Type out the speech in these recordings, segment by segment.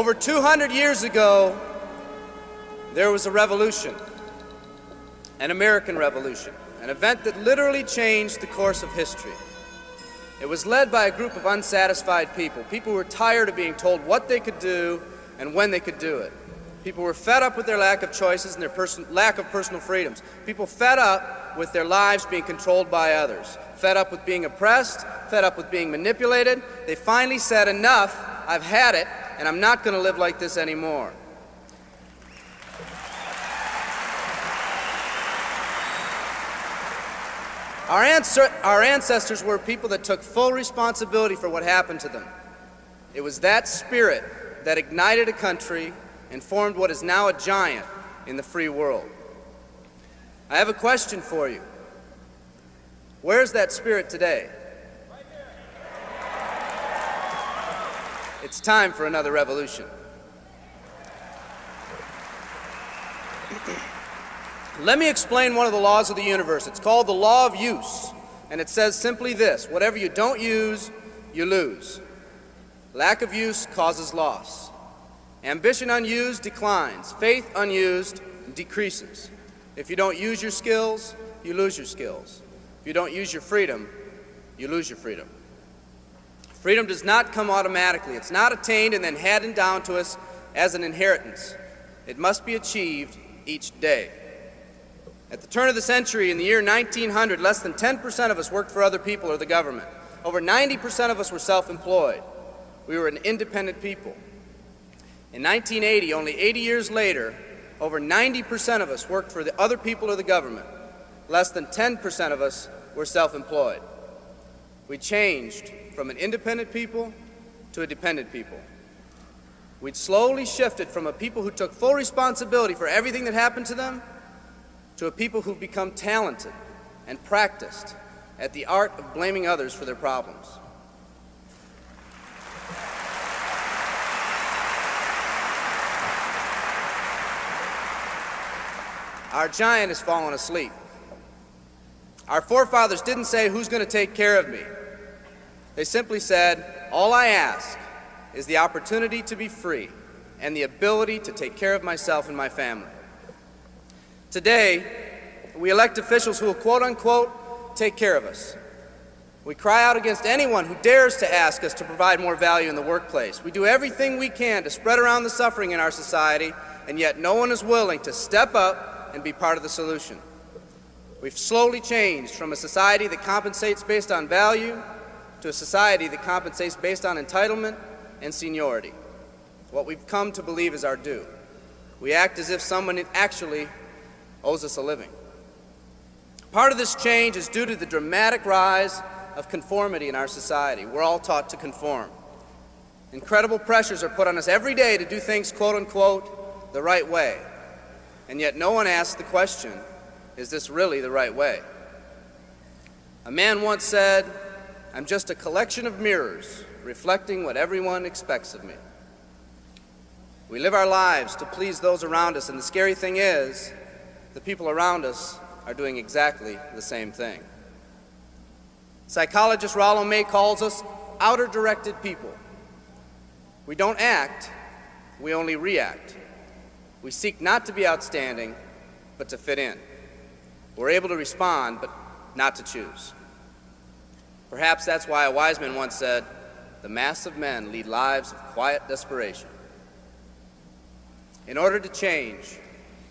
Over 200 years ago, there was a revolution, an American Revolution, an event that literally changed the course of history. It was led by a group of unsatisfied people. People who were tired of being told what they could do and when they could do it. People were fed up with their lack of choices and their lack of personal freedoms. People fed up with their lives being controlled by others. Fed up with being oppressed, fed up with being manipulated. They finally said, enough, I've had it, and I'm not going to live like this anymore. Our ancestors were people that took full responsibility for what happened to them. It was that spirit that ignited a country and formed what is now a giant in the free world. I have a question for you. Where's that spirit today? It's time for another revolution. Let me explain one of the laws of the universe. It's called the law of use, and it says simply this: whatever you don't use, you lose. Lack of use causes loss. Ambition unused declines. Faith unused decreases. If you don't use your skills, you lose your skills. If you don't use your freedom, you lose your freedom. Freedom does not come automatically. It's not attained and then handed down to us as an inheritance. It must be achieved each day. At the turn of the century, in the year 1900, less than 10% of us worked for other people or the government. Over 90% of us were self-employed. We were an independent people. In 1980, only 80 years later, over 90% of us worked for the other people or the government. Less than 10% of us were self-employed. We changed from an independent people to a dependent people. We'd slowly shifted from a people who took full responsibility for everything that happened to them to a people who've become talented and practiced at the art of blaming others for their problems. Our giant has fallen asleep. Our forefathers didn't say, who's going to take care of me? They simply said, all I ask is the opportunity to be free and the ability to take care of myself and my family. Today, we elect officials who will quote-unquote take care of us. We cry out against anyone who dares to ask us to provide more value in the workplace. We do everything we can to spread around the suffering in our society, and yet no one is willing to step up and be part of the solution. We've slowly changed from a society that compensates based on value to a society that compensates based on entitlement and seniority. What we've come to believe is our due. We act as if someone actually owes us a living. Part of this change is due to the dramatic rise of conformity in our society. We're all taught to conform. Incredible pressures are put on us every day to do things, quote unquote, the right way. And yet no one asks the question, is this really the right way? A man once said, I'm just a collection of mirrors reflecting what everyone expects of me. We live our lives to please those around us, and the scary thing is, the people around us are doing exactly the same thing. Psychologist Rollo May calls us outer-directed people. We don't act, we only react. We seek not to be outstanding, but to fit in. We're able to respond, but not to choose. Perhaps that's why a wise man once said, the mass of men lead lives of quiet desperation. In order to change,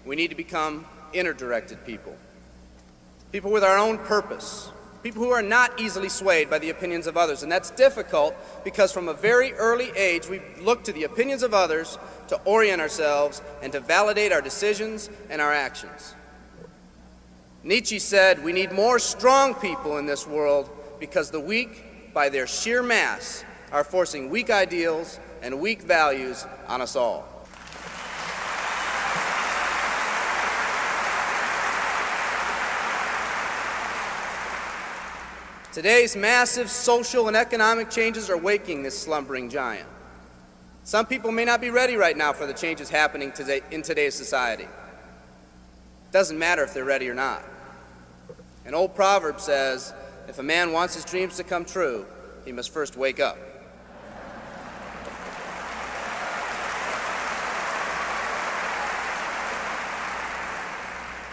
we need to become inner-directed people. People with our own purpose. People who are not easily swayed by the opinions of others. And that's difficult because from a very early age, we look to the opinions of others to orient ourselves and to validate our decisions and our actions. Nietzsche said, we need more strong people in this world because the weak, by their sheer mass, are forcing weak ideals and weak values on us all. Today's massive social and economic changes are waking this slumbering giant. Some people may not be ready right now for the changes happening today in today's society. It doesn't matter if they're ready or not. An old proverb says, if a man wants his dreams to come true, he must first wake up.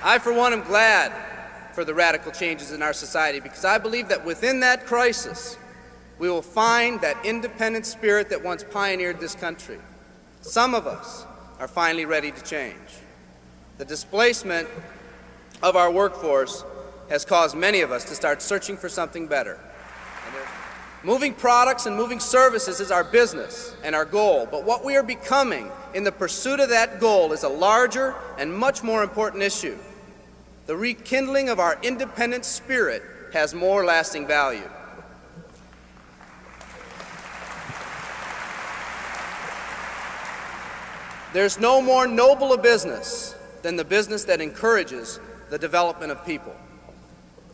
I, for one, am glad for the radical changes in our society because I believe that within that crisis, we will find that independent spirit that once pioneered this country. Some of us are finally ready to change. The displacement of our workforce has caused many of us to start searching for something better. Moving products and moving services is our business and our goal, but what we are becoming in the pursuit of that goal is a larger and much more important issue. The rekindling of our independent spirit has more lasting value. There's no more noble a business than the business that encourages the development of people.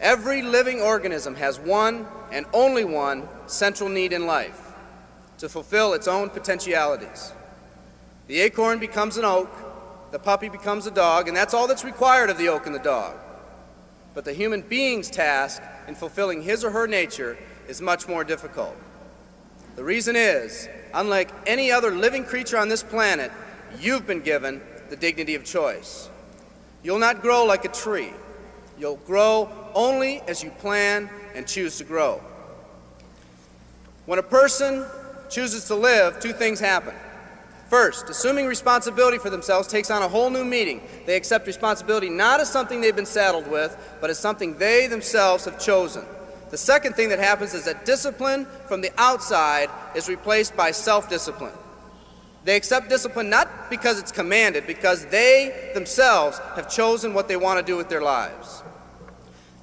Every living organism has one and only one central need in life: to fulfill its own potentialities. The acorn becomes an oak, the puppy becomes a dog, and that's all that's required of the oak and the dog. But the human being's task in fulfilling his or her nature is much more difficult. The reason is, unlike any other living creature on this planet, you've been given the dignity of choice. You'll not grow like a tree. You'll grow only as you plan and choose to grow. When a person chooses to live, two things happen. First, assuming responsibility for themselves takes on a whole new meaning. They accept responsibility not as something they've been saddled with, but as something they themselves have chosen. The second thing that happens is that discipline from the outside is replaced by self-discipline. They accept discipline not because it's commanded, because they themselves have chosen what they want to do with their lives.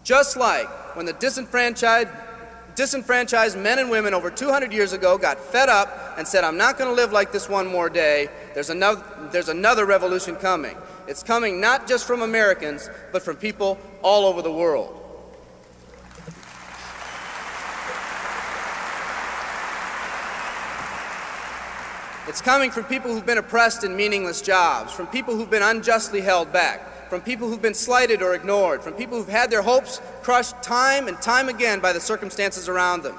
Just like when the disenfranchised men and women over 200 years ago got fed up and said, "I'm not going to live like this one more day," there's another revolution coming. It's coming not just from Americans, but from people all over the world. It's coming from people who've been oppressed in meaningless jobs, from people who've been unjustly held back, from people who've been slighted or ignored, from people who've had their hopes crushed time and time again by the circumstances around them,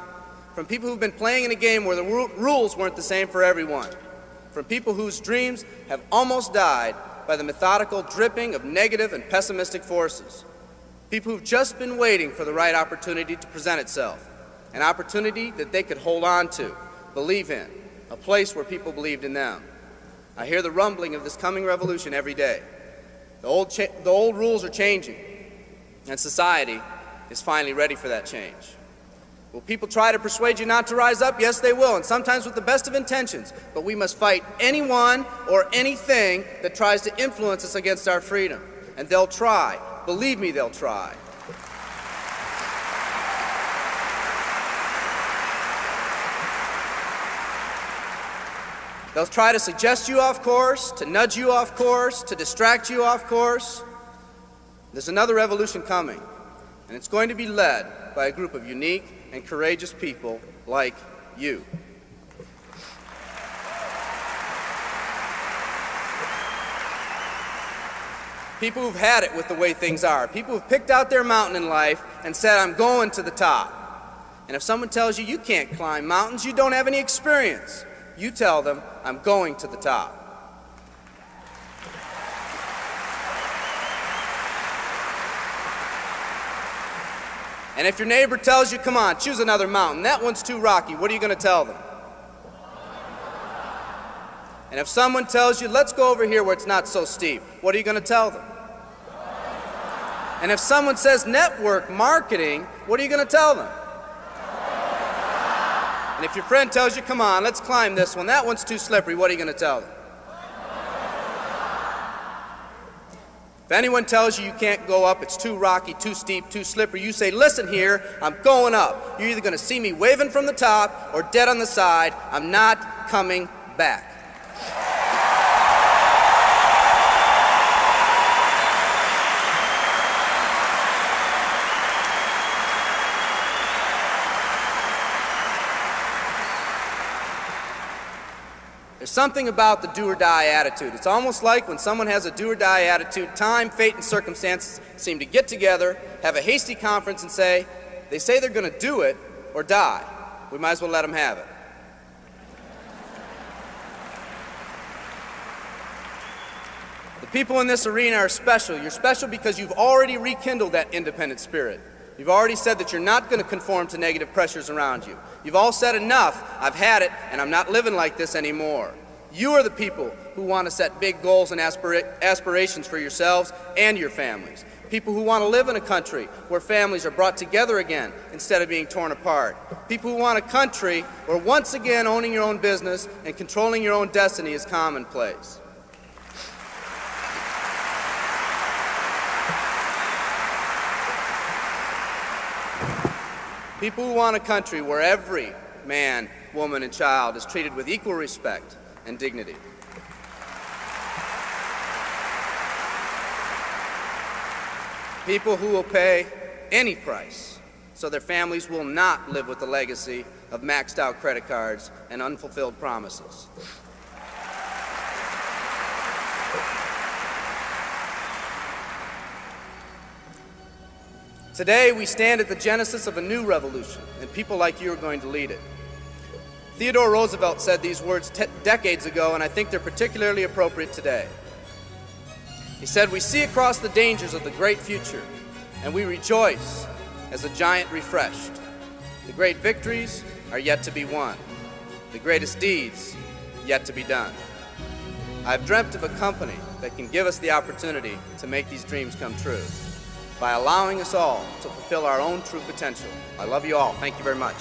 from people who've been playing in a game where the rules weren't the same for everyone, from people whose dreams have almost died by the methodical dripping of negative and pessimistic forces, people who've just been waiting for the right opportunity to present itself, an opportunity that they could hold on to, believe in, a place where people believed in them. I hear the rumbling of this coming revolution every day. The old rules are changing, and society is finally ready for that change. Will people try to persuade you not to rise up? Yes, they will, and sometimes with the best of intentions. But we must fight anyone or anything that tries to influence us against our freedom. And they'll try. Believe me, they'll try. They'll try to suggest you off course, to nudge you off course, to distract you off course. There's another revolution coming, and it's going to be led by a group of unique and courageous people like you. People who've had it with the way things are. People who've picked out their mountain in life and said, "I'm going to the top." And if someone tells you you can't climb mountains, you don't have any experience. You tell them, "I'm going to the top." And if your neighbor tells you, "Come on, choose another mountain, that one's too rocky," what are you going to tell them? And if someone tells you, "Let's go over here where it's not so steep," what are you going to tell them? And if someone says network marketing, what are you going to tell them? And if your friend tells you, "Come on, let's climb this one, that one's too slippery," what are you going to tell them? If anyone tells you you can't go up, it's too rocky, too steep, too slippery, you say, "Listen here, I'm going up. You're either going to see me waving from the top or dead on the side. I'm not coming back." There's something about the do-or-die attitude. It's almost like when someone has a do-or-die attitude, time, fate, and circumstances seem to get together, have a hasty conference, and say, they say they're going to do it or die. We might as well let them have it. The people in this arena are special. You're special because you've already rekindled that independent spirit. You've already said that you're not going to conform to negative pressures around you. You've all said enough, I've had it, and I'm not living like this anymore. You are the people who want to set big goals and aspirations for yourselves and your families. People who want to live in a country where families are brought together again instead of being torn apart. People who want a country where once again owning your own business and controlling your own destiny is commonplace. People who want a country where every man, woman, and child is treated with equal respect and dignity. People who will pay any price so their families will not live with the legacy of maxed out credit cards and unfulfilled promises. Today, we stand at the genesis of a new revolution, and people like you are going to lead it. Theodore Roosevelt said these words decades ago, and I think they're particularly appropriate today. He said, "We see across the dangers of the great future, and we rejoice as a giant refreshed. The great victories are yet to be won, the greatest deeds yet to be done. I've dreamt of a company that can give us the opportunity to make these dreams come true by allowing us all to fulfill our own true potential. I love you all. Thank you very much."